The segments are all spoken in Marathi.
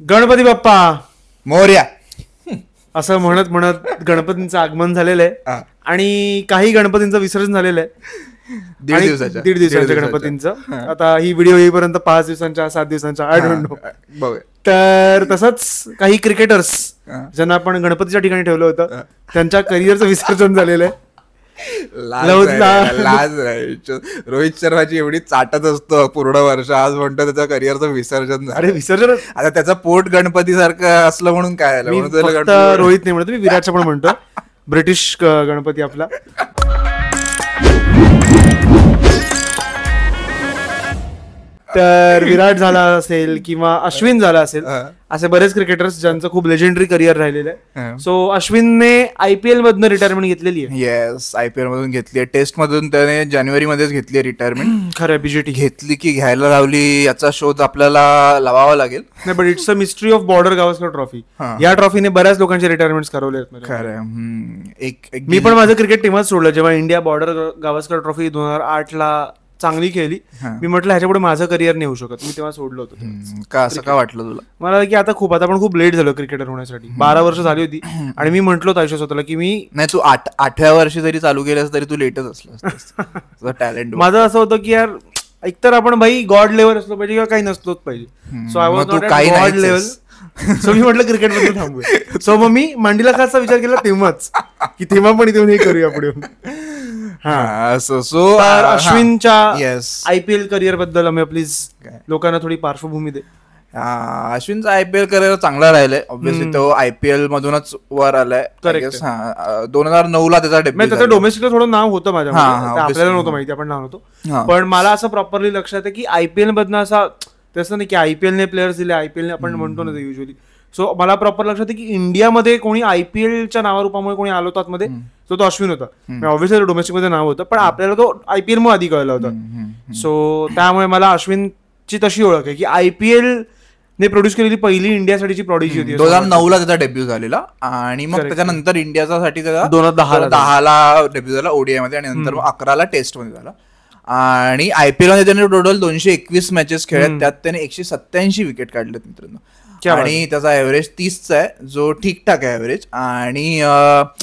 गणपती बाप्पा मोरया असं म्हणत म्हणत गणपतींचं आगमन झालेलं आहे आणि काही गणपतींचं विसर्जन झालेलं आहे. दीड दिवसाच्या गणपतींचं. आता ही व्हिडिओ येईपर्यंत 5 दिवसांच्या 7 दिवसांच्या आय डोंट नो. तर तसंच काही क्रिकेटर्स ज्यांना आपण गणपतीच्या ठिकाणी ठेवलं होतं त्यांच्या करिअरचं विसर्जन झालेलं आहे. लाज रोहित शर्माची एवढी चाटत असतो पूर्ण वर्ष, आज म्हणतो त्याचं करिअरचं विसर्जन. अरे विसर्जन आता त्याचं पोट गणपती सारखं असलं म्हणून काय रोहित नाही म्हणतो, मी विराटचं पण म्हणतो. ब्रिटिश गणपती आपला. तर विराट झाला असेल किंवा अश्विन झाला असेल, असे बरेच क्रिकेटर्स ज्यांचं खूप लेजेंडरी करिअर राहिलेलं आहे. सो अश्विनने IPL मधनं रिटायरमेंट घेतलेली आहे. येस, IPL मधून घेतली आहे. टेस्ट मधून त्याने जानेवारी मध्येच घेतली आहे रिटायरमेंट. खरं BJT घेतली की घ्यायला लावली याचा शोध आपल्याला लावावा लागेल. नाही, but it's a mystery of border Gavaskar trophy. या ट्रॉफीने बऱ्याच लोकांचे रिटायरमेंट करवले आहेत. खरं. मी पण माझं क्रिकेट टीमच सोडलं जेव्हा इंडिया बॉर्डर गावस्कर ट्रॉफी 2008 चांगली खेळली. मी म्हटलं ह्याच्यापुढे माझं करिअर नाही होऊ शकत, मी तेव्हा सोडलं होतं. का असं का वाटलं तुला? मला की आता पण खूप लेट झालं क्रिकेटर होण्यासाठी. 12 वर्ष झाली होती आणि मी म्हटलो आयुष्य स्वतःला की मी नाही, तू 8व्या वर्षी जरी चालू केलंस तरी तू लेटच असलं. टॅलेंट माझं असं होतं की यार एकतर आपण भाई गॉड लेवल असलो पाहिजे किंवा काही नसलोच पाहिजे. So I was not at god level. So मी म्हटलं क्रिकेट बद्दल थांबूया. सो मग मी मांडीला खासचा विचार केला तेव्हाच की तेव्हा पण इथे हे करूया पुढे. अश्विनच्या IPL करिअर बद्दल आम्ही प्लीज लोकांना थोडी पार्श्वभूमी दे. अश्विनचा IPL करिअर चांगला राहिलाय. ऑब्व्हियसली तो IPL मधूनच वर आलाय. 2009ला त्याचा डेब्यू. त्याचं डोमेस्टिकला थोडं नाव होतं माझ्या, आपल्याला नव्हतं माहिती, आपण नाव नव्हतं. पण मला असं प्रॉपरली लक्षात आहे की IPL मधनं असा तसं नाही की IPL ने प्लेयर्स दिले, IPL ने आपण म्हणतो ना युजली. सो मला प्रॉपर लक्षात आहे की इंडियामध्ये कोणी IPLच्या नावारूपामुळे कोणी आलो होतात मध्ये, तो अश्विन होता. ऑब्व्हियसली डोमेस्टिक मध्ये नाव होतं, पण आपल्याला तो IPL मुळे आधी कळला होता. सो त्यामुळे मला अश्विनची तशी ओळख आहे की IPL ने प्रोड्यूस केलेली पहिली इंडियासाठीची प्रॉडक्टी होती. 2009ला त्याचा डेब्यू झालेला आणि मग त्याच्यानंतर इंडियासाठी त्याचा 2010ला डेब्यू झाला ODI मध्ये आणि नंतर 11ला टेस्ट मध्ये झाला. आणि IPL मध्ये त्याने टोटल 221 मॅचेस खेळत, त्यात त्याने 187 विकेट काढलेत मित्रांनो. आणि त्याचा ऍव्हरेज 30चा आहे, जो ठीकठाक आहे ऍव्हरेज. आणि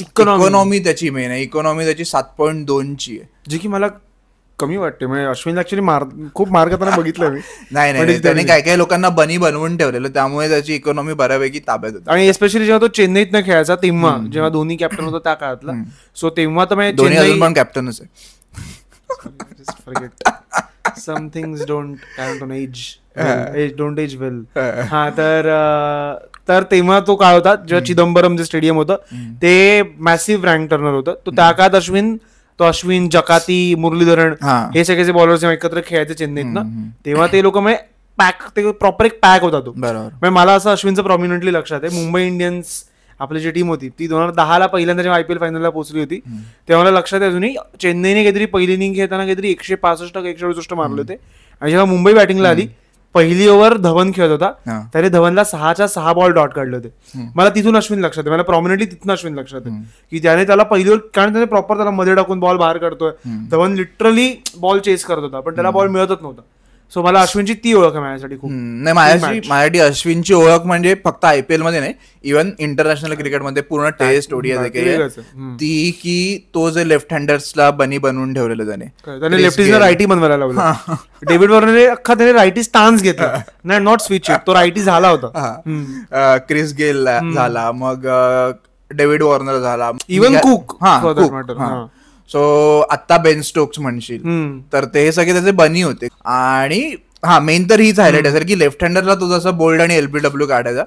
इकॉनॉमी त्याची मेन आहे, इकॉनॉमी त्याची 7.2ची आहे, जी की मला कमी वाटते. म्हणजे अश्विन ऍक्च्युअली खूप मार्क त्यांना बघितलं मी. नाही, त्याने काही लोकांना बनी बनवून ठेवलेलं, त्यामुळे त्याची इकॉनॉमी बऱ्यापैकी ताब्यात होती. आणि एस्पेशली जेव्हा तो चेन्नईत न खेळायचा तेव्हा, जेव्हा धोनी कॅप्टन होता त्या काळातला, सो तेव्हा तर धोनी अजून पण कॅप्टनच आहे. Some things don't age well. तर तेव्हा तो काळ होता जेव्हा चिदंबरम जे स्टेडियम होतं ते मॅसिव्ह रँक टर्नर होतं. तो त्या काळात अश्विन, जकाती, मुरलीधरन हे सगळे जे बॉलर्स एकत्र खेळायचे चेन्नईत ना, तेव्हा ते लोक म्हणजे पॅक, ते प्रॉपर एक पॅक होता तो. बरोबर. मला असं अश्विनचं प्रॉमिनंटली लक्षात आहे. मुंबई इंडियन्स आपली जी टीम होती ती 2010ला पहिल्यांदा जेव्हा IPL फायनलला पोहोचली होती तेव्हा मला लक्षात आहे अजूनही, चेन्नईने काहीतरी पहिली इनिंग खेळताना काहीतरी 165 का 168 मारले होते. आणि जेव्हा मुंबई बॅटिंगला आली, पहिली ओव्हर धवन खेळत होता, त्याने धवनला 6 बॉल डॉट काढले होते. मला तिथून अश्विन लक्षात आहे, मला प्रॉमिनंटली तिथून अश्विन लक्षात आहे की त्याने त्याला पहिली ओव्हर, कारण त्याने प्रॉपर त्याला मध्ये टाकून बॉल बाहेर काढतोय. धवन लिटरली बॉल चेस करत होता पण त्याला बॉल मिळतच नव्हता. सो मला अश्विनची ती ओळख आहे माझ्यासाठी खूप. नाही, माझ्यासाठी अश्विनची ओळख म्हणजे फक्त IPL मध्ये नाही, इव्हन इंटरनॅशनल क्रिकेटमध्ये पूर्ण टेस्ट ODI ती की तो जे लेफ्ट हँडर्सला बनी बनवून ठेवलेलं त्याने लेफ्टीजला रायटी बनवायला लावलं. डेव्हिड वॉर्नरने अख्खा त्याने रायटी स्टान्स घेतला, नाही नॉट स्विच, तो रायटी झाला होता. क्रिस गेल झाला, मग डेव्हिड वॉर्नर झाला, इव्हन कुक. सो आता बेन स्टोक्स म्हणशील तर ते सगळे त्याचे बनी होते. आणि मेन तर हीच हायलाइट आहे सर की लेफ्ट हँडरला तो जसं बोल्ड आणि LBW काढायचा,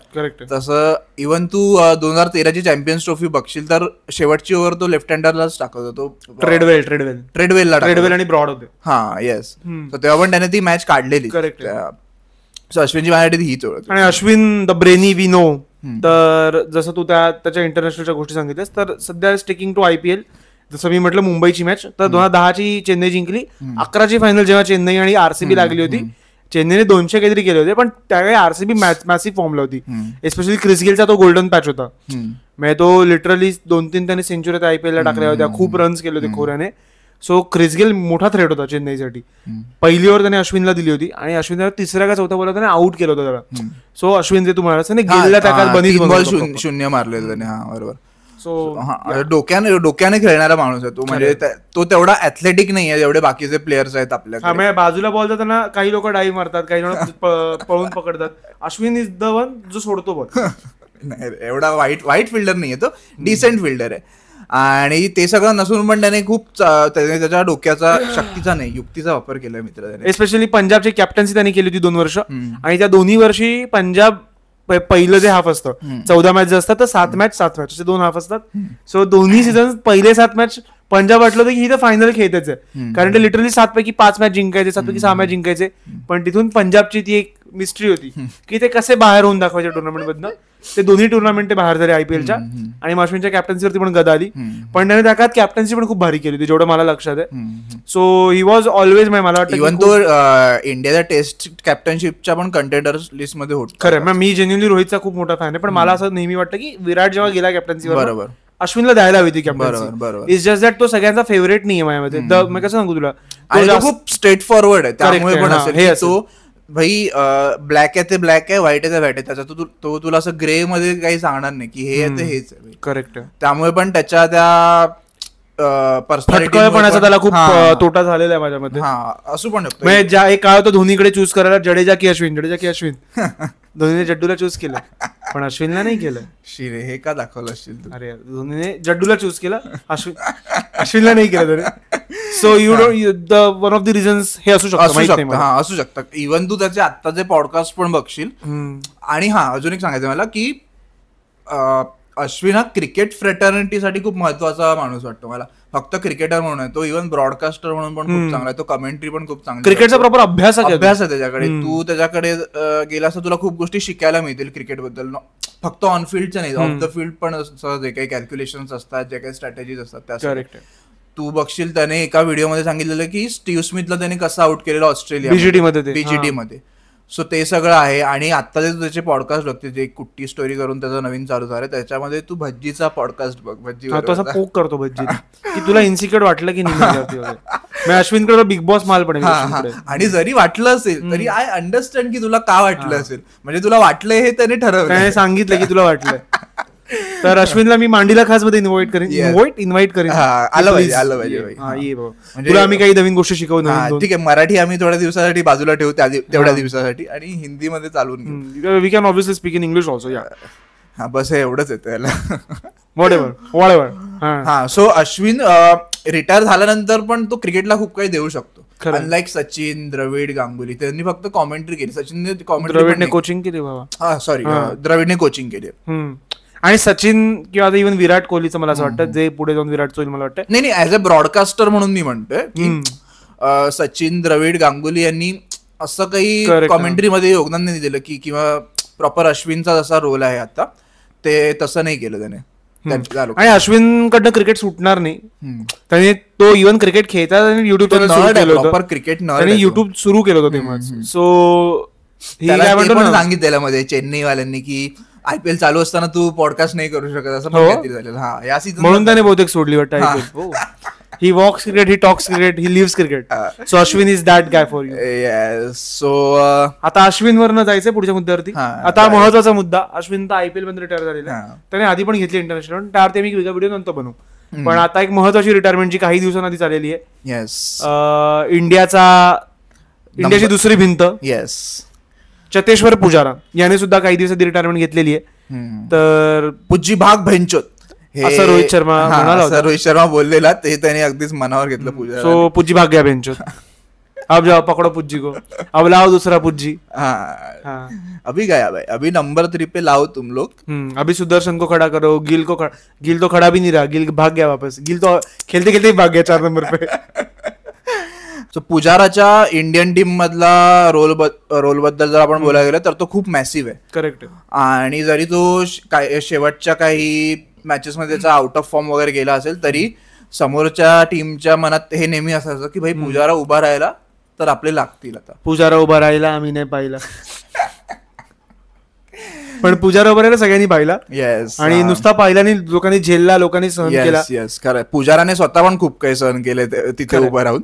तसं इव्हन तू 2013ची चॅम्पियन्स ट्रॉफी बघशील तर शेवटची ओव्हर तो लेफ्ट हँडरलाच टाकत होतो. ट्रेडवेल आणि ब्रॉड होते. येस. तेव्हा पण त्याने ती मॅच काढलेली. सो अश्विनची माझ्यासाठी हीच ओळख. आणि Ashwin the brainy we know. तर जसं तू त्याच्या इंटरनॅशनलच्या गोष्टी सांगितल्यास, तर सध्या स्टिकिंग टू IPL, जसं मी म्हटलं मुंबईची मॅच, तर 2010ची चेन्नई जिंकली. 11ची फायनल जेव्हा चेन्नई आणि RCB लागली होती, चेन्नईने 200 काहीतरी केले होते, पण त्यावेळी RCB मॅसिव्ह फॉर्मला होती. एस्पेशली क्रिस गेलचा तो गोल्डन पॅच होता. म्हणजे तो लिटरली 2-3 त्याने सेंचुरी IPL ला टाकल्या होत्या, खूप रन्स केले होते खोऱ्याने. सो क्रिस गेल मोठा थ्रेट होता चेन्नईसाठी. पहिली ओव्हर त्याने अश्विनला दिली होती आणि अश्विन तिसऱ्या का चौथ्या बॉलवर त्याने आउट केलं होतं त्याला. सो अश्विन जे तुम्हाला गेलला त्या शून्य मारलेलं त्याने. हा बरोबर. सो डोक्याने खेळणारा माणूस आहे तो, म्हणजे तो तेवढा ऍथलेटिक नाही आहे जेवढे बाकीचे प्लेयर्स आहेत आपल्याकडे. बाजूला बॉल त्यांना काही लोक डाईव्ह मारतात, काही लोक पळून पकडतात. अश्विन इज द वन जो सोडतो बॉल. नाही एवढा वाईट फिल्डर नाहीये तो, डिसेंट फिल्डर आहे. आणि ते सगळं नसून पण त्याने खूप त्याच्या डोक्याचा, शक्तीचा नाही युक्तीचा वापर केलाय मित्र. एस्पेशली पंजाबची कॅप्टन्सी त्यांनी केली होती 2 वर्ष, आणि त्या दोन्ही वर्षी पंजाब पहिलं जे हाफ असतं 14 मॅच असतात तर 7 मॅच असे 2 हाफ असतात. सो दोन्ही सीझन पहिले 7 मॅच पंजाब वाटलं होतं की ही तर फायनल खेळताच आहे, कारण ते लिटरली 7 पैकी 5 मॅच जिंकायचे, 7 पैकी 6 मॅच जिंकायचे. पण तिथून पंजाबची ती एक मिस्ट्री होती की ते कसे बाहेर होऊन दाखवायचे टुर्नामेंट मधनं. ते दोन्ही टुर्नामेंट ते बाहेर झाले आयपीएलच्या, आणि अश्विनच्या कॅप्टन्सीवरती पण गदा आली. पण त्याने त्या काळात कॅप्टन्सी पण खूप भारी केली होती जेवढं मला लक्षात आहे. सो ही वॉज ऑलवेज, मला वाटतं इव्हन तो इंडियाच्या टेस्ट कॅप्टनशिपच्या पण कंटेंडर्स लिस्ट मध्ये होत. खरं, मी जेन्युअनली रोहितचा खूप मोठा फॅन आहे, पण मला असं नेहमी वाटतं की विराट जेव्हा गेला कॅप्टन्सीवर, बरोबर अश्विनला द्यायला हवी ती कॅप्टन्सी. इट्स जस्ट दॅट तो सगळ्यांचा फेवरेट नाही आहे माझ्यामध्ये. मी कसं सांगू तुला, खूप स्ट्रेट फॉरवर्ड आहे, त्यामुळे पण असेल भाई ब्लॅक आहे ते ब्लॅक आहे, व्हाईट आहे ते व्हाईट आहे, त्याचा तो तुला असं ग्रे मध्ये काही सांगणार नाही की हे आहे ते हेच आहे. करेक्ट. त्यामुळे पण त्याच्या त्या पर्सनॅलिटीपणाचा त्याला खूप तोटा झालेला आहे माझ्यामध्ये. असं पण ज्या एक काळ होतं धोनीकडे चूज करायला, जडेजा की अश्विन धोनीने जड्डूला चूज केलं पण अश्विनला नाही केलं. शिरे हे का दाखवलं असशील? अरे धोनीने जड्डूला चूज केलं, अश्विनला नाही केलं. So one of the reasons हे असू शकतं. इव्हन तू त्याचे आत्ताचे पॉडकास्ट पण बघशील. आणि अजून एक सांगायचं मला की अश्विन हा क्रिकेट फ्रेटर्निटीसाठी खूप महत्वाचा माणूस वाटतो मला. फक्त क्रिकेटर म्हणून आहे तो, इव्हन ब्रॉडकास्टर म्हणून पण खूप चांगला आहे तो. कमेंट्री पण खूप चांगली, क्रिकेटचा प्रॉपर अभ्यास आहे त्याच्याकडे. तू त्याच्याकडे गेलास तर तुला खूप गोष्टी शिकायला मिळतील क्रिकेट बद्दल. फक्त ऑन फील्डच्या नाही, ऑफ द फील्ड पण जे काही कॅल्क्युलेशन्स असतात, जे काही स्ट्रॅटेजीज असतात त्या. तू बघशील त्याने एका व्हिडिओमध्ये सांगितलेलं की स्टीव्ह स्मिथला त्याने कसं आउट केलेलं ऑस्ट्रेलिया बीजीटी मध्ये. सो ते सगळं आहे. आणि आता जे त्याचे पॉडकास्ट बघते, जे कुट्टी स्टोरी करून त्याचं नवीन चालू झालं, त्याच्यामध्ये तू भज्जीचा पॉडकास्ट बघ. भज्जी पोक करतो भज्जी की तुला इन्सिक्युअर वाटलं की नाही अश्विनकडे बिग बॉस माल पडेल. आणि जरी वाटलं असेल तरी आय अंडरस्टँड की तुला का वाटलं असेल, म्हणजे तुला वाटलंय हे त्याने ठरवलं, सांगितलं की तुला वाटलं. तर अश्विनला मी मांडीला खास मध्ये इन्व्हाइट करेन. आलं पाहिजे. तुला आम्ही काही नवीन गोष्टी शिकवू. ठीक आहे, मराठी आम्ही थोड्या दिवसासाठी बाजूला ठेवू, तेवढ्या दिवसासाठी, आणि हिंदी मध्ये चालून घेऊ. We can obviously speak in English also. बस एवढंच येतं याला. व्हॉटएव्हर. सो अश्विन रिटायर झाल्यानंतर पण तो क्रिकेटला खूप काही देऊ शकतो. अनलाईक सचिन, द्रविड, गांगुली, त्यांनी फक्त कॉमेंट्री केली. सचिनने द्रविडने कोचिंग केली बाबा. सॉरी, द्रविडने कोचिंग केली. आणि सचिन किंवा इव्हन विराट कोहलीचं मला असं वाटतं जे पुढे जाऊन विराट होईल मला वाटतं. नाही, ऍज अ ब्रॉडकास्टर म्हणून मी म्हणतोय की सचिन, द्रविड, गांगुली यांनी असं काही कॉमेंट्री मध्ये योगदान नाही दिलं की, किंवा प्रॉपर अश्विनचा जसा रोल आहे आता ते तसं नाही केलं त्याने. आणि अश्विन कडनं क्रिकेट सुटणार नाही. त्याने तो इव्हन क्रिकेट खेळता युट्यूब प्रॉपर क्रिकेट युट्यूब सुरू केलं होतं तेव्हा. सो सांगितलेलं मध्ये चेन्नईवाल्यांनी की आयपीएल चालू असताना तू पॉडकास्ट नाही करू शकत असं झालेलं. म्हणून त्याने बहुतेक सोडली वाटतं IPL. He walks cricket, he talks cricket, he lives cricket. So Ashwin is that guy for you. So आता अश्विन वरनं जायचंय पुढच्या मुद्द्यावरती. आता महत्वाचा मुद्दा, अश्विन तर आयपीएल मध्ये रिटायर झालेला, त्याने आधी पण घेतली इंटरनॅशनल, त्यावरती मी वेगळा व्हिडिओ नंतर बनवू. पण आता एक महत्वाची रिटायरमेंटची काही दिवसांआधी झालेली आहे. इंडियाची दुसरी भिंत, चतेश्वर पुजारा याने सुद्धा काही दिवसांनी रिटायरमेंट घेतलेली आहे. तर पुज्जी भाग भेंचोत असं रोहित शर्मा बोललेला, ते त्याने अगदीच मनावर घेतलं. पुजारा, सो पुज्जी भाग गया भेंचोत, अब जाओ पकड़ो पुज्जी को, अब लाओ दूसरा पुज्जी. अभी गया भाई, अभी नंबर 3 पे लाओ तुम लोग. अभी सुदर्शन को खड़ा करो, गिल तो खड़ा भी नहीं रहा, गिल भाग गया वापस. गिल तो खेलते खेलते भाग गया 4 नंबर पे. सो पुजाराच्या इंडियन टीम मधला रोल बद्दल जर आपण बोलायला गेलं तर तो खूप मॅसिव्ह आहे. करेक्ट. आणि जरी तो शेवटच्या काही मॅचेस मध्ये त्याचा आउट ऑफ फॉर्म वगैरे गेला असेल, तरी समोरच्या टीमच्या मनात हे नेहमी असायचं की भाई पुजारा उभा राहिला तर आपले लागतील. आता पुजारा उभा राहिला, आम्ही नाही पाहिला. पण पुजारा वगैरे सगळ्यांनी पाहिला. येस. आणि नुसता पाहिला नाही, लोकांनी झेलला, लोकांनी सहन केला. येस खरं. पुजाराने स्वतः पण खूप काही सहन केले तिथे उभं राहून.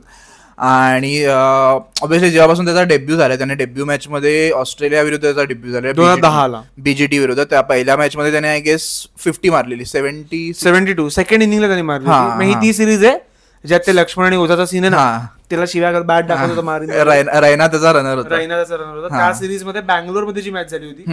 आणि ऑब्व्हियसली जेव्हापासून त्याचा डेब्यू झाला, त्याने डेब्यू मॅच मध्ये ऑस्ट्रेलिया विरुद्ध त्याचा डेब्यू झाला 2010 बीजीटी विरुद्ध. त्या पहिल्या मॅच मध्ये त्याने आय गेस 50 मारलेली, 72 सेकंड इनिंगला त्यांनी मारली. ही ती सिरीज आहे ज्यात ते लक्ष्मण आणि ओझाचा सीन आहे ना, त्याला शिव्या बॅट दाखवत होता मारून. रैना त्याचा रनर होता. त्या सिरीज मध्ये बँगलोर मध्ये जी मॅच झाली होती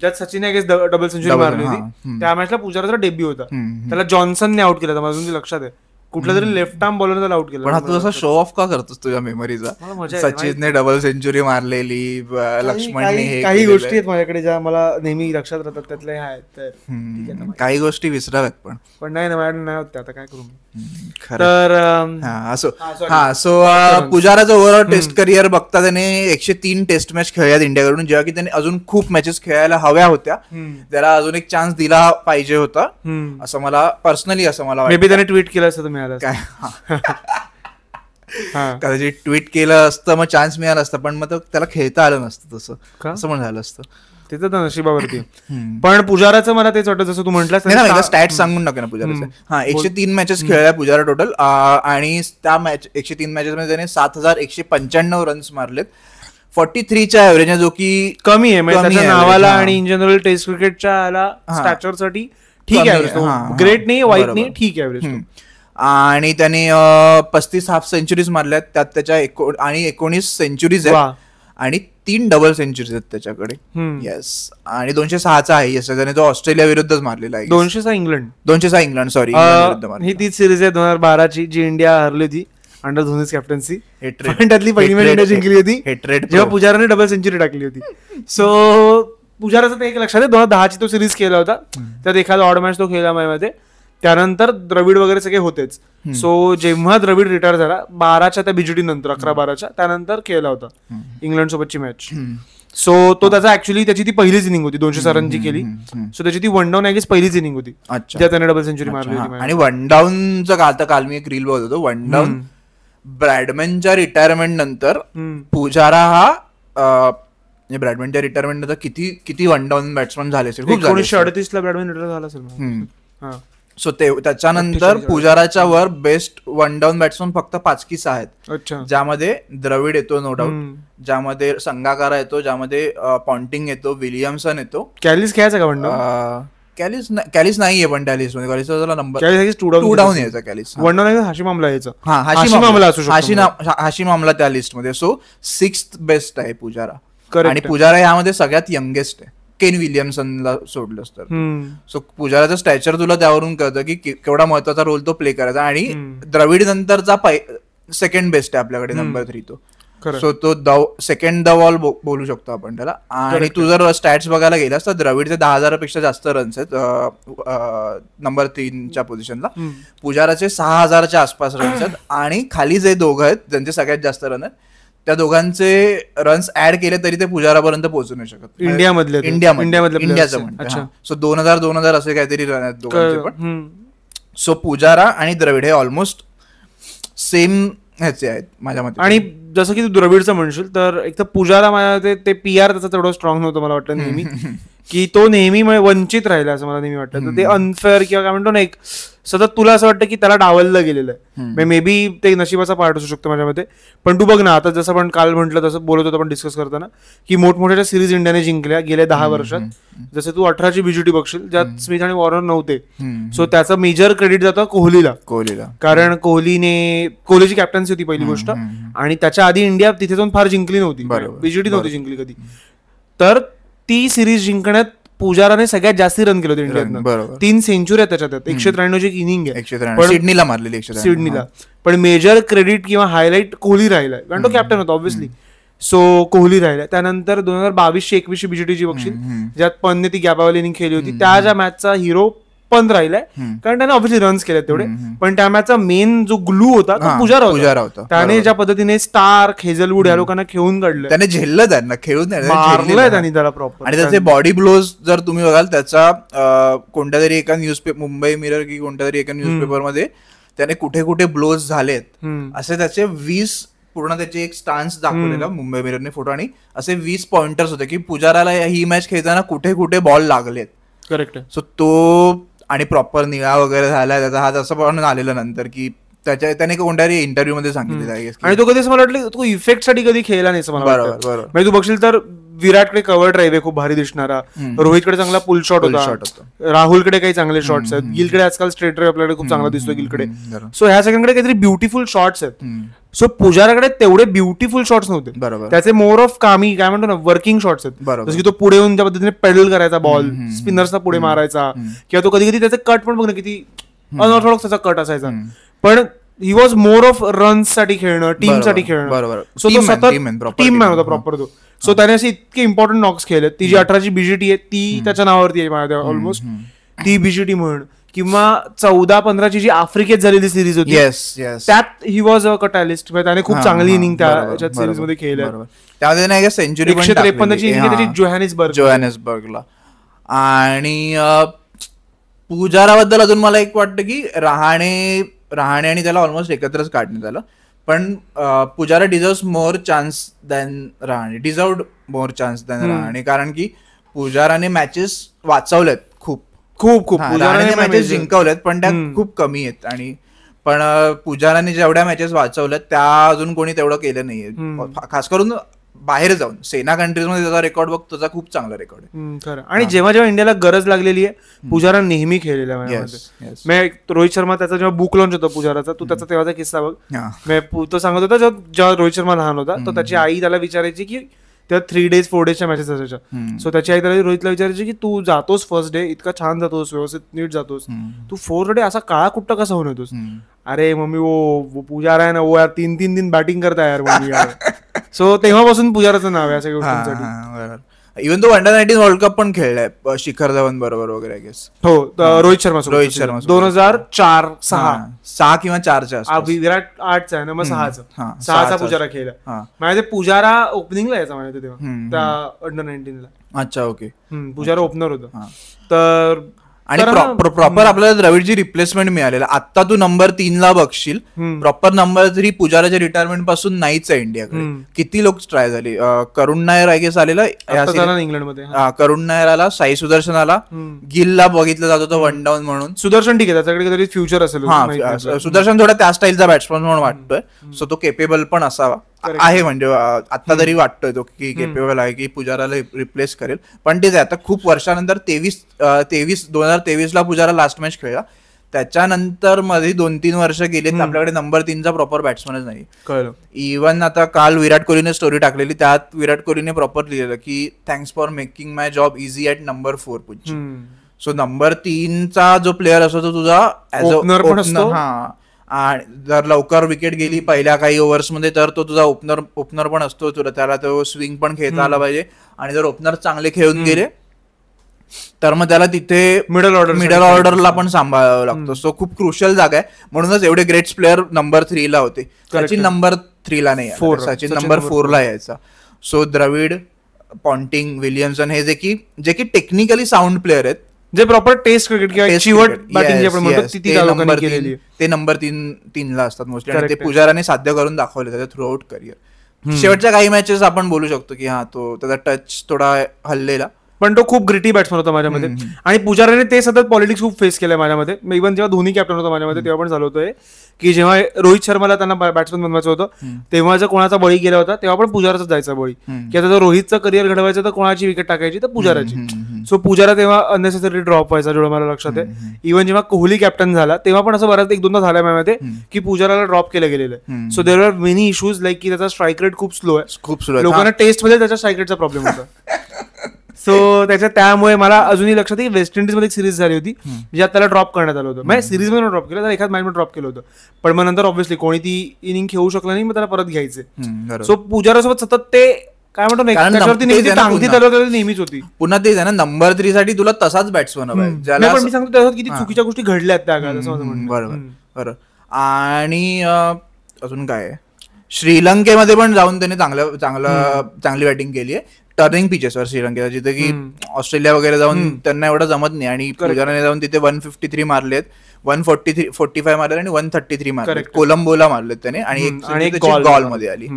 ज्यात सचिन डबल सेंचुरी मारली होती, त्या मॅचला पुजाराचा डेब्यू होता. त्याला जॉन्सनने आउट केला होता, अजून लक्षात आहे. कुठल्या तरी लेफ्ट आर्म बॉलर त्याला आउट केलं. पण तू असा शो ऑफ का करतोस तुझ्या मेमरीचा? सचिनने डबल सेंचुरी मारलेली, लक्ष्मणने, काही गोष्टी आहेत माझ्याकडे ज्या मला नेहमी लक्षात राहतात, त्यातल्या ह्या आहेत. तर काही गोष्टी विसराव्यात पण नाही ना, माझ्याकडे नाही होत, आता काय करू. तर सो पुजाराचं ओव्हरऑल टेस्ट करिअर बघता त्याने 103 टेस्ट मॅच खेळल्यात इंडियाकडून, जेव्हा की त्याने अजून खूप मॅचेस खेळायला हव्या होत्या. त्याला अजून एक चान्स दिला पाहिजे होता असं मला पर्सनली असं मला मे बी त्याने ट्विट केलं असतं तर मिळालं काय. कदाचित ट्विट केलं असतं, मग चान्स मिळाला असता, पण मग त्याला खेळता आलं नसतं तसं, असं पण झालं असतं. तिथं तर नशिबावरती. पण पुजाराचं मला तेच वाटतं, जसं तू म्हटलं स्टॅट सांगून टाके ना पुजाराचं. 103 मॅचेस खेळल्या पुजारा टोटल, आणि त्या 103 मॅचेस मध्ये त्याने 7195 रन्स मारलेत 43च्या ऍव्हरेज, जो की कमी आहे त्याच्या नावाला आणि इन जनरल टेस्ट क्रिकेटच्या स्टॅचरसाठी ठीक आहे. ग्रेट नाही, वाईट नाही, ठीक आहे. आणि त्याने 35 हाफ सेंचुरीज मारल्यात, त्यात त्याच्या 19 सेंचुरीज आहेत आणि 3 डबल सेंचुरीज आहेत त्याच्याकडे. येस. आणि 206चा आहे त्याने, तो ऑस्ट्रेलिया विरुद्धच मारलेला आहे. 206 इंग्लंड सॉरी. ही तीच सिरीज आहे 2012ची जी इंडिया हरली होती अंडर धोनीच कॅप्टन्सी. त्यातली पहिली मॅच इंडिया जिंकली होती जेव्हा पुजाराने डबल सेंचुरी टाकली होती. सो पुजाराचं ते एक लक्षात आहे, 2010ची तो सिरीज केला होता, त्यात एखादा ऑड मॅच तो खेळला मध्ये. त्यानंतर द्रविड वगैरे सगळे होतेच. सो जेव्हा द्रविड रिटायर झाला 12च्या त्या बीजीटी नंतर, 11-12च्या त्यानंतर खेळला होता इंग्लंड सोबतची मॅच. सो तो त्याचा ऍक्च्युअली त्याची ती पहिलीच इनिंग होती, 200 रनची केली. सो त्याची ती वन डाऊन पहिलीच इनिंग होती ज्या त्याने डबल सेंचुरी मारली होती. आणि वन डाऊनचं आता काल मी एक रील बघत होतो, वन डाऊन ब्रॅडमॅनच्या रिटायरमेंट नंतर पुजारा हा ब्रॅडमॅनच्या रिटायरमेंट नंतर किती वन डाऊन बॅट्समन झाले असेल. 1938 ब्रॅडमॅन रिटायर झाला असेल. सो त्याच्यानंतर पुजाराच्या वर बेस्ट वन डाऊन बॅट्समन फक्त 5 आहेत, ज्यामध्ये द्रविड येतो नो डाऊट, ज्यामध्ये संगाकारा येतो, ज्यामध्ये पॉन्टिंग येतो, विलियमसन येतो. कॅलिस खेळायचा का वन डाऊन? कॅलिस नाहीये, पण त्या लिस्ट मध्ये कॅलिसचा नंबर टू डाऊन यायचा. कॅलिस वन डाऊन हाशिम आमला यायचा. हाशिम आमला त्या लिस्ट मध्ये. सो 6th बेस्ट आहे पुजारा. आणि पुजारा यामध्ये सगळ्यात यंगेस्ट आहे, केन विलियमसनला सोडलंस तर. सो पुजाराचं स्टॅचर तुला त्यावरून कळतं की केवढा महत्वाचा रोल तो प्ले करायचा. आणि द्रविड नंतरचा सेकंड बेस्ट आहे आपल्याकडे, नंबर 3 तो. सो तो सेकंड द वॉल बोलू शकतो आपण त्याला. आणि तू जर स्टॅट्स बघायला गेलास तर द्रविडचे 10,000पेक्षा जास्त रन्स आहेत नंबर 3च्या पोझिशनला. पुजाराचे 6,000च्या आसपास रन्स आहेत. आणि खाली जे दोघं आहेत ज्यांचे सगळ्यात जास्त रन आहेत, त्या दोघांचे रन्स ऍड केले तरी ते पुजारापर्यंत पोहोचू नाही शकत इंडियाचं म्हणतो. सो 2000 असे काहीतरी रन आहेत दोघांचे पण. सो पुजारा आणि द्रविड हे ऑलमोस्ट सेम ह्याचे आहेत माझ्या मते. आणि जसं की तू द्रविडचं म्हणशील तर एक तर पुजारा माझ्या ते PR त्याचा तेवढं स्ट्रॉंग नव्हतं मला वाटतं नेहमी, की तो नेहमी वंचित राहिला असं मला नेहमी वाटतं. तर ते अनफेअर किंवा काय म्हणतो ना, एक सतत तुला असं वाटतं की त्याला डावललं गेलेलं आहे. मे बी ते नशिबाचा पार्ट असू शकतो माझ्या मते. पण तू बघ ना, आता जसं आपण काल म्हटलं तसं बोलत होतो आपण डिस्कस करताना, की मोठमोठ्या सिरीज इंडियाने जिंकल्या गेल्या 10 वर्षात. जसं तू 18ची बीजीटी बघशील ज्यात स्मिथ आणि वॉर्नर नव्हते. सो त्याचं मेजर क्रेडिट जातं कोहलीला. कारण कोहलीची कॅप्टन्सी होती पहिली गोष्ट, आणि त्याच्या आधी इंडिया तिथे जाऊन फार जिंकली नव्हती, बीजीटी नव्हती जिंकली कधी. तर ती सिरीज जिंकण्यात पुजाराने सगळ्यात जास्त रन केले होते इंडियात. 3 सेंचुरी आहेत त्याच्यात, 193ची इनिंग आहे सिडनीला मारलेली. सिडनीला पण मेजर क्रेडिट किंवा हायलाइट कोहली राहिलाय, कारण तो कॅप्टन होता ऑब्व्हियसली. सो कोहली राहिलाय. त्यानंतर 2022-21 बीजीटीची बघशील ज्यात पनने ती गॅपावाली इनिंग खेळली होती, त्या ज्या मॅचचा हिरो पण राहिलाय, कारण त्याने ऑब्व्हियसली रन्स केले तेवढे. पण त्या मॅचचा मेन जो ग्लू होता तो पुजारा होता. त्याने ज्या पद्धतीने स्टार्क, हेझलवूड या लोकांना खेळून काढलं, त्याने झेललं, त्यांना खेळून मारलंय त्यांनी त्याला प्रॉपर. आणि त्याचे बॉडी ब्लोज जर तुम्ही बघाल, त्याचा कोणत्या तरी एका न्यूजपेपर, मुंबई मिरर की कोणत्या तरी एका न्यूजपेपर मध्ये त्याने कुठे कुठे ब्लोज झालेत असे त्याचे 20 पूर्ण त्याची एक स्टान्स दाखवलेला मुंबई मिररने फोटो, आणि असे 20 पॉइंटर्स होते की पुजाराला ही मॅच खेळताना कुठे कुठे बॉल लागलेत. करेक्ट. सो तो आणि प्रॉपर निळा वगैरे झाला त्याचा हात, असं पण आलेलं नंतर की त्याने कोणत्याही इंटरव्ह्यू मध्ये सांगितलेलं आहे. आणि तो कधी असं मला वाटलं तो इफेक्ट साठी कधी खेळला नाही. बरोबर. म्हणजे तू बघशील तर विराटकडे कव्हर ड्राईव्ह आहे खूप भारी दिसणारा, रोहितकडे चांगला पुल शॉट होता, राहुलकडे काही चांगले शॉट्स आहेत, गिलकडे आजकाल स्ट्रेट ड्राईव्ह आपल्याकडे खूप चांगला दिसतो गिलकडे. सो ह्या सगळ्यांकडे काहीतरी ब्युटिफुल शॉट्स आहेत. सो पुजाराकडे तेवढे ब्युटिफुल शॉट्स नव्हते. बरोबर. त्याचे मोर ऑफ कामी काय म्हणतो ना वर्किंग शॉट्स आहेत. जसं की तो पुढे येऊन त्या पद्धतीने पेडल करायचा बॉल, स्पिनर्सला पुढे मारायचा, किंवा तो कधी कधी त्याचे कट पण बघ ना किती अनऑर्थोडॉक्स त्याचा कट असायचा. पण he was more of runs साठी खेळणं, टीम साठी खेळणं. सो तो सतत टीम मॅन होता प्रॉपर तो. सो त्याने असे इतके इम्पॉर्टंट नॉक्स खेळले. ती जी 18ची बीजीटी आहे ती त्याच्या नावावरती आहे माझ्या ऑलमोस्ट. ती बीजीटी म्हण, किंवा 14-15ची जी आफ्रिकेत झालेली सिरीज होती त्यात ही वॉज अ कटॅलिस्ट. त्याने खूप चांगली इनिंग त्या सिरीज मध्ये खेळल्या. त्यामध्ये नाही का सेंचुरी 153ची इनिंग त्याची जोहानिसबर्गला. आणि पुजाराबद्दल अजून मला एक वाटतं की रहाणे आणि त्याला ऑलमोस्ट एकत्रच काढण्यात आलं. पण Pujara deserves more chance than Rahane, deserved more chance than Rahane, कारण की पुजाराने मॅचेस वाचवल्यात खूप खूप खूप. पुजाराने मॅचेस जिंकवल्यात पण त्या खूप कमी आहेत. आणि पण पुजाराने जेवढ्या मॅचेस वाचवल्यात त्या अजून कोणी तेवढं केलं नाहीये, खास करून बाहेर जाऊन. सेना कंट्रीज मध्ये त्याचा रेकॉर्ड बघ, त्याचा खूप चांगला रेकॉर्ड आहे. खरं. आणि जेव्हा जेव्हा इंडियाला गरज लागलेली आहे पुजारा नेहमी खेळलेला आहे. रोहित शर्मा त्याचा जेव्हा बुक लॉन्च होता पुजाराचा, तू त्याचा तेव्हाचा किस्सा बघ. तो सांगत होता जेव्हा रोहित शर्मा लहान होता तर त्याची आई त्याला विचारायची की त्या 3 days 4 days मॅचेस असायच्या. सो त्याची आई त्याला रोहितला विचारायची की तू जातोस फर्स्ट डे इतका छान जातोस, व्यवस्थित नीट जातोस, तू 4th day असा काळा कुट्टा कसा होऊन येतोस. अरे मम्मी वो पुजारा आहे ना, वो यार 3 दिन बॅटिंग करता यार मम्मी यार. सो तेव्हापासून पुजाराचं नाव आहे सगळ्या गोष्टींसाठी. इव्हन तो अंडर-19 वर्ल्ड कप पण खेळलाय शिखर धवन बरोबर वगैरे आय गेस. हो, रोहित शर्मा 2004-6 किंवा 4च्या. विराट 8चा आहे ना, मग 6चा पुजारा खेळला. माझ्या पुजारा ओपनिंगला यायचा माझ्या तेव्हा त्या अंडर-19ला. अच्छा, ओके. पुजारा ओपनर होता. तर आणि प्रॉपर आपल्याला द्रविडची रिप्लेसमेंट मिळालेला. आता तू नंबर 3 ला बघशील, प्रॉपर नंबर 3 पुजाराच्या रिटायरमेंट पासून नाहीच आहे इंडियाकडे. किती लोक ट्राय झाली. करुण नायर आय गेस आलेला इंग्लंडमध्ये, करुण नायर आला, साई सुदर्शन आला, गिलला बघितलं जात होतं वन डाऊन म्हणून. सुदर्शन ठीक आहे, त्याच्याकडे कधी फ्युचर असेल. सुदर्शन थोडा त्या स्टाईलचा बॅट्समन म्हणून वाटतोय. सो तो केपेबल पण असावा आहे, म्हणजे आता तरी वाटतोय तो की केपेबल आहे की पुजाराला रिप्लेस करेल. पण तेच आहे, आता खूप वर्षानंतर 2023 ला पुजारा लास्ट मॅच खेळला. त्याच्यानंतर मध्ये 2-3 वर्ष गेले आपल्याकडे नंबर 3चा प्रॉपर बॅट्समनच नाही. कळलं. इव्हन आता काल विराट कोहलीने स्टोरी टाकलेली, त्यात विराट कोहलीने प्रॉपर लिहिलेलं की thanks for making my job easy at number 4 पुज्जी. सो नंबर 3चा जो प्लेअर असतो तो तुझा ऍज अ ओपनर. आणि जर लवकर विकेट गेली पहिल्या काही ओव्हर्समध्ये तर तो तुझा ओपनर पण असतो. तुला त्याला तो स्विंग पण खेळता आला पाहिजे. आणि जर ओपनर चांगले खेळून गेले तर मग त्याला तिथे मिडल ऑर्डरला पण सांभाळावं लागतं. सो खूप क्रुशियल जागा आहे. म्हणूनच एवढे ग्रेट्स प्लेअर नंबर 3 ला होते. सचिन नंबर 3 ला नाही, सचिन नंबर 4 ला यायचा. सो द्रविड, पॉन्टिंग, विलियमसन हे जे की टेक्निकली साऊंड प्लेअर आहेत, जे प्रॉपर टेस्ट क्रिकेट किंवा चिवट बॅटिंग जे आपण म्हणतो ते नंबर 3 ला असतात मोस्टली. आणि ते पुजाराने साध्य करून दाखवले त्याच्या थ्रू आउट करिअर. शेवटच्या काही मॅचेस आपण बोलू शकतो की हा तो त्याचा टच थोडा हल्लेला, पण तो खूप ग्रिटी बॅट्समन होता माझ्यामध्ये. आणि पुजाराने ते सतत पॉलिटिक्स खूप फेस केलंय माझ्यामध्ये. इव्हन जेव्हा धोनी कॅप्टन होता माझ्यामध्ये तेव्हा पण झालं होतं की जेव्हा रोहित शर्माला त्यांना बॅट्समन बनवायचं होतं तेव्हा जर कोणाचा बळी गेला होता तेव्हा पण पुजाराचाच जायचा बळी, की आता जर रोहितचं करिअर घडवायचं तर कोणाची विकेट टाकायची तर पुजाराची. सो पुजारा तेव्हा अननेसेसरी ड्रॉप व्हायचा, जेवढं मला लक्षात आहे. इव्हन जेव्हा कोहली कॅप्टन झाला तेव्हा पण असं बऱ्याच 1-2दा झालं माझ्यामध्ये की पुजाराला ड्रॉप केलं गेलेलं आहे. So there are many issues like की त्याचा स्ट्राईक रेट खूप स्लो आहे. लोकांना टेस्ट मध्ये त्याच्या स्ट्राईक रेटचा प्रॉब्लेम होता. सो त्यामुळे मला अजूनही लक्षात आहे वेस्ट इंडिज मध्ये एक सिरीज झाली होती ज्यात त्याला ड्रॉप करण्यात आलं होतं. म्हणजे सिरीज मध्ये ड्रॉप केलं, त्याला एखाद मॅच मध्ये ड्रॉप केलं होतं. पण मग नंतर ऑब्व्हियसली कोणी ती इनिंग खेळू शकला नाही, मग त्याला परत घ्यायचे. सो पुजारासोबत सतत ते काय म्हणतो नेहमीच होती. पुन्हा तेच आहे ना, नंबर 3 साठी तुला तसाच बॅट्समन हवा. पण मी सांगतो त्याच्यात किती चुकीच्या गोष्टी घडल्यात त्या काळात असं माझं म्हणणं. बरोबर. आणि अजून काय, श्रीलंकेमध्ये पण जाऊन त्याने चांगली बॅटिंग केली आहे. टर्निंग पिचेसवर श्रीलंकेचा, जिथे की ऑस्ट्रेलिया वगैरे जाऊन त्यांना एवढं जमत नाही, आणि पुजाराने जाऊन तिथे 153 मारलेत, 145 मारले आणि 133 मारले, कोलंबोला मारलेत त्याने, आणि एक गॉल मध्ये आली.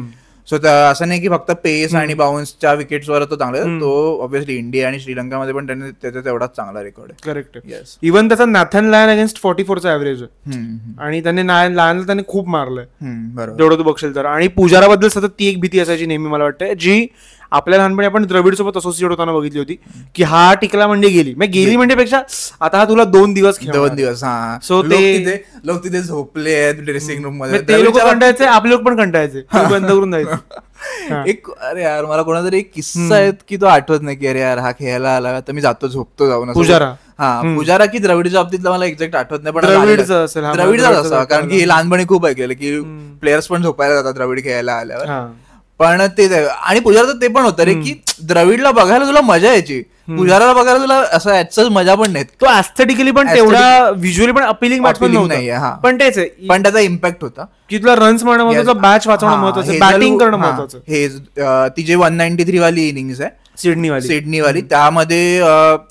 सो असं नाही की फक्त पेस आणि बाउन्सच्या विकेट्सवर तो चांगला, तो ऑब्व्हियसली इंडिया आणि श्रीलंकामध्ये पण त्याने त्याचा तेवढाच चांगला रेकॉर्ड आहे. करेक्ट. इव्हन त्याचा नॅथन लायन अगेन्स्ट 44चा ऍव्हरेज आहे, आणि त्याने लायनला त्याने खूप मारलंय, जेवढं तू बघशील तर. आणि पुजाराबद्दल सतत ती एक भीती असायची नेहमी, मला वाटतं, जी आपल्या लहानपणी आपण द्रविड सोबत असोसिएट होताना बघितली होती, की हा टिकला म्हणजे गेली, मग गेली म्हणजे पेक्षा आता हा तुला 2 दिवस हा. सो ते लोक तिथे झोपले आहेत ड्रेसिंग रूम मध्ये, ते लोक कंटाळायचे, आपले लोक पण कंटाळायचे, बंद करून जायचं. एक अरे यार मला कोणातरी एक किस्सा आहे की तो आठवत नाही की अरे यार हा खेळायला आला तर मी जातो झोपतो जाऊन, पुजारा. पुजारा की द्रविडच्या बाबतीतला मला एक्झॅक्ट आठवत नाही, पण द्रविडचाच असा, कारण की लहानपणी खूप ऐकलेलं की प्लेयर्स पण झोपायला जातात द्रविड खेळायला आल्यावर. पण ते आणि पुजाराचं ते पण होतं रे की द्रविडला बघायला तुला मजा यायची, पुजाराला बघायला तुला असं ऍक्चुअल मजा पण नाही. तो ऍस्थेटिकली पण तेवढा व्हिज्युअली पण अपीलिंग नाही, पण तेच आहे, पण त्याचा इम्पॅक्ट होता की तुला रन्स मारणं महत्वाचं, बॅच वाचवणं महत्वाचं, बॅटिंग करणं महत्वाचं. हे ती जे 193 वाली इनिंग्स आहे सिडनीवाली, त्यामध्ये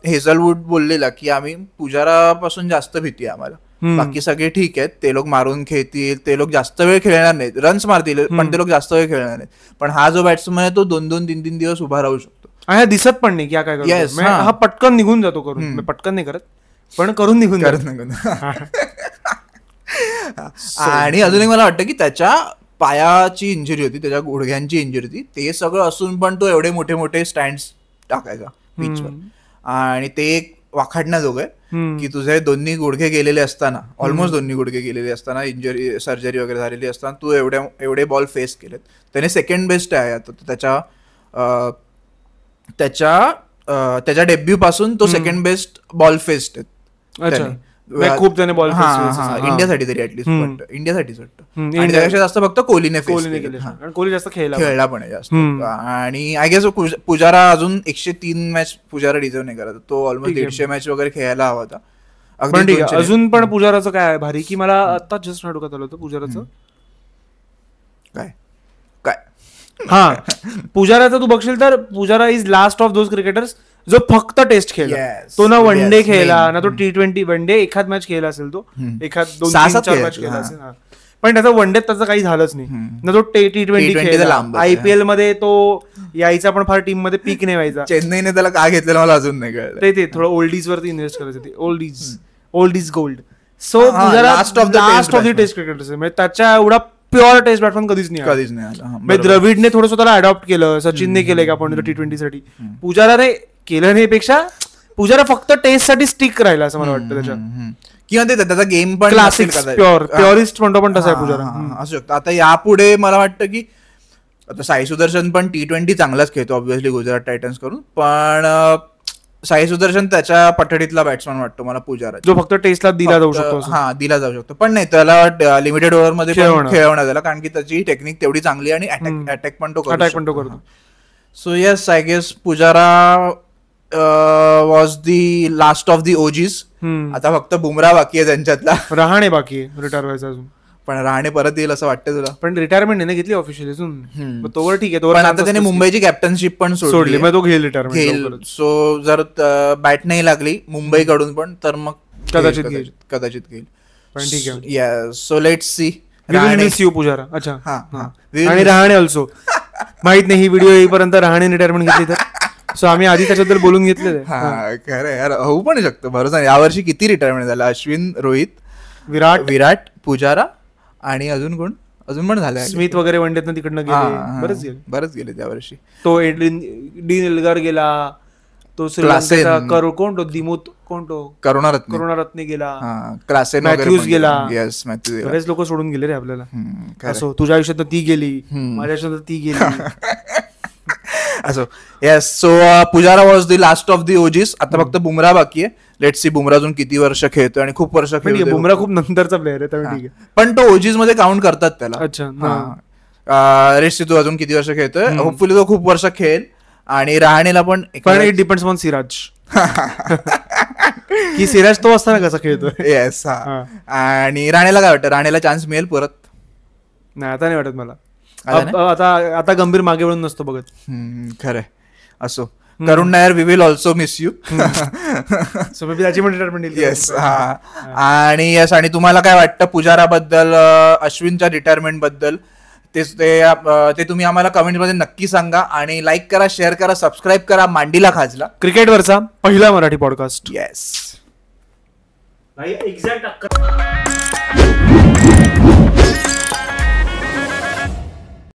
हेझलवूड बोललेला की आम्ही पुजारापासून जास्त भीती आहे आम्हाला, बाकी सगळे ठीक आहेत, ते लोक मारून खेळतील, ते लोक जास्त वेळ खेळणार नाहीत, रन्स मारतील पण ते लोक जास्त वेळ खेळणार नाहीत, पण हा जो बॅट्समन आहे तो 2-2-3-3 दिवस उभा राहू शकतो. हा दिसत पण नाही की काय करतो, हा पटकन निघून जातो करून, पटकन नाही करत पण करून निघून आणि अजूनही मला वाटतं की त्याच्या पायाची इंजुरी होती, त्याच्या गुडघ्यांची इंजुरी होती, ते सगळं असून पण तो एवढे मोठे मोठे स्टँड्स टाकायचा पिचवर, आणि ते एक वाखाडण्याजोगं आहे की तुझे दोन्ही गुडघे गेलेले असताना, ऑलमोस्ट दोन्ही गुडघे गेलेले असताना, इंजुरी सर्जरी वगैरे झालेली असताना तू एवढे बॉल फेस केलेत. त्याने सेकंड बेस्ट आहे आता त्याच्या डेब्यू पासून तो सेकंड बेस्ट बॉल फेस्ड आहे. खूप त्याने बॉल इंडियासाठी तरी ऍटलीस्ट, इंडियासाठीच वाटतं, आणि त्यापेक्षा जास्त फक्त कोहलीने कोहली जास्त खेळला पण आहे जास्त. आणि आय गेस पुजारा अजून 103 मॅच पुजारा डिझर्व नाही करत, तो ऑलमोस्ट 150 मॅच वगैरे खेळायला हवा होता. पण ठीक आहे, अजून पण पुजाराचं काय आहे भारी, की मला आता जस्ट डोक्यात आलं होतं पुजाराचं काय हा पुजाराचं तू बघशील तर Pujara is last of those cricketers जो फक्त टेस्ट खेळला, तो ना वन डे खेळला ना तो T20 वन डे, एखाद मॅच खेळला असेल, तो एखाद 2-3-4 मॅच खेळला असेल, पण त्याचा वन डे त्याचं काही झालंच नाही ना, तो T20 खेळला. IPL मध्ये तो यायचा पण फार टीम मध्ये पीक नाही व्हायचा, चेन्नईने त्याला काय घेतलेलं मला अजून नाही कळलं, ते थोडं ओल्डीज वरती इन्व्हेस्ट करायचं, ते old is gold. So Pujara last of the test cricketers, म्हणजे त्याच्या एवढा प्युअर टेस्ट बॅट्समन कधीच नाही आला. द्रविडने थोडं स्वतःला अडॉप्ट केलं, सचिनने केलंय का आपण T20 साठी, पुजाराने केलं नाही, पेक्षा पुजारा फक्त टेस्ट साठी स्टिक राहिला असं मला वाटतं त्याच्या, किंवा ते त्याचा गेम पण क्लासिक प्युअरिस्ट म्हणतो पण तसा आहे पुजारा असू शकतो. आता यापुढे मला वाटतं की आता साई सुदर्शन पण T20 चांगलाच खेळतो ऑब्व्हियसली गुजरात टायटन्स करून, पण साई सुदर्शन त्याच्या पठडीतला बॅट्समॅन वाटतो मला पुजारा, जो फक्त टेस्टला दिला जाऊ शकतो. दिला जाऊ शकतो, पण नाही त्याला लिमिटेड ओव्हर मध्ये खेळवण्यात आला, कारण की त्याची टेक्निक तेवढी चांगली आणि अटॅक पण तो करतो. So yes, I guess Pujara was the last of the OGs. आता फक्त बुमराह बाकी आहे त्यांच्यातला, रहाणे बाकी आहे रिटायर व्हायचा अजून, पण रहाणे परत येईल असं वाटतं तुला? पण रिटायरमेंट नाही घेतली ऑफिशियली अजून, तोवर ठीक आहे, पण आता त्याने मुंबईची कॅप्टन्शिप पण सोडली, मग तो घेईल रिटायरमेंट. सो जर बॅट नाही लागली मुंबईकडून पण तर मग कदाचित घेईल. पण ठीक आहे, yes. So let's see. Pujara. अच्छा, आणि रहाणे ऑल्सो माहित नाही, ही व्हिडिओ येईपर्यंत रहाणे रिटायरमेंट घेतली तर, सो आम्ही आधी त्याच्याबद्दल बोलून घेतलेलं आहे. खरं यार, होऊ पण शकतं, भरोसा. यावर्षी किती रिटायरमेंट झालं? अश्विन, रोहित, विराट, पुजारा आणि अजून कोण? अजून पण झालं, स्मिथ वगैरे वनडेतनं तिकडनं गेले, बरेच गेले त्या वर्षी. तो डी एल्गार गेला, तो श्रीलंकेचा कोण तो दिमूत, कोण तो करुणारत्ने गेला, मॅथ्यूज गेला, बरेच लोक सोडून गेले रे आपल्याला. असो, तुझ्या आयुष्यात ती गेली, माझ्या आयुष्यात ती गेली. असो, yes. So Pujara was the last of the OGs. आता फक्त बुमराह बाकी आहे. लेट्स सी बुमराह अजून किती वर्ष खेळतोय, आणि खूप वर्ष खेळतोय. बुमराह खूप नंतरचा प्लेअर आहे, ठीक आहे, पण तो ओजीस मध्ये काउंट करतात त्याला. अच्छा, लेट्स सी तू अजून किती वर्ष खेळतोय. होपफुली तो खूप वर्ष खेळेल. आणि रहाणेला पण इट डिपेंड्स ऑन सिराज की सिराज तो असताना कसा खेळतोय. येस. आणि रहाणेला काय वाटतं? रहाणेला चान्स मिळेल परत? नाही, आता नाही वाटत मला. आता गंभीर मागे वळून नसतो बघत. खरंय. असो. Karun Nair, we will also miss you. So maybe त्याची पण रिटायरमेंट. येस. आणि यस, आणि तुम्हाला काय वाटतं पुजाराबद्दल, अश्विनच्या रिटायरमेंट बद्दल, ते तुम्ही आम्हाला कमेंटमध्ये नक्की सांगा. आणि लाईक करा, शेअर करा, सबस्क्राईब करा मांडीला खाजला, क्रिकेटवरचा पहिला मराठी पॉडकास्ट. येस. एक्झॅक्ट